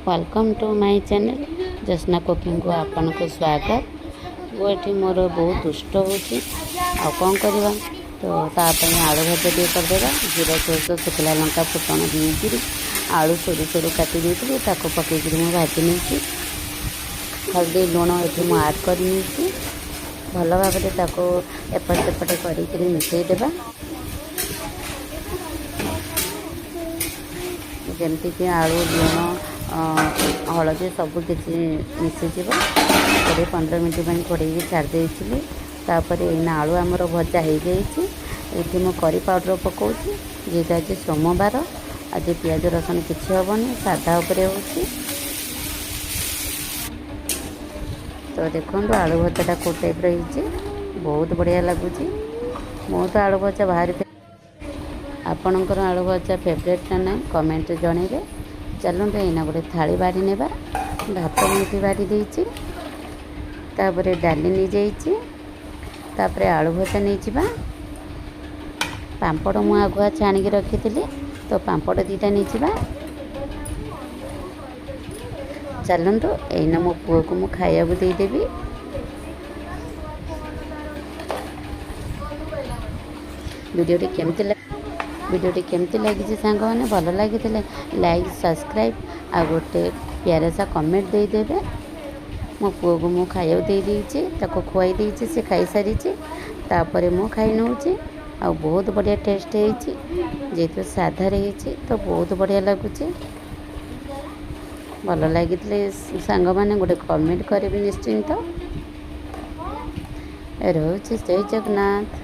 Welcome to my channel Jasna cooking को आपन को स्वागत। वो ये मोर बहुत दुष्ट हो कौन करवा तो ताप आलू भजा टे करदेगा। जीरा सोर्स शुखला लंका फुटण देकर आलू सरू सरू काटी देती पकईकि मुझे भाजी नहीं हल्दी लुण ये मुझे आड कर भल भाव एपट सेपट कर मिसईदेवा जमती आलू लुण हलदी सबकि मिसीज 10-15 मिनट कड़े छाड़ी तापर एना आलू आमर भजा हो जाइए। ये मु करी पाउडर पकाऊँ जेटा आज सोमवार आज पियाज रसुण किसी हेनी साधा उपरे हो। तो देखो आलू भजाटा कौ टाइप रही बहुत बढ़िया लगुच। मु तो आलू भजा भारी आपणकर आलू भजा फेवरेट ना ना कमेंट जनइबे। चलते एना गोटे थाली बाड़ी ने भात मुठी बाड़ी देती डाली नहीं जाइए आलू भजा नहीं पापड़ मु आगुआ छाणिक रखी तो पापड़ दीटा नहीं चलतु एना मो पुओ को मु खाया देदेवी। वीडियोटी केमती लगी सांग मैंने भल लगी लाइक सब्सक्राइब आ गोटे प्यारा सा कमेंट देदेवे। मो पुओ को मु खाया देती खुआई देती से खाई सारी तापर मु खाई नौ आ बहुत बढ़िया टेस्ट है जेहेतु साधा रही तो बहुत बढ़िया लगुच। भल लगी सांग मैंने गोटे कमेंट करेंगे निश्चिंत। रोचे जय जगन्नाथ।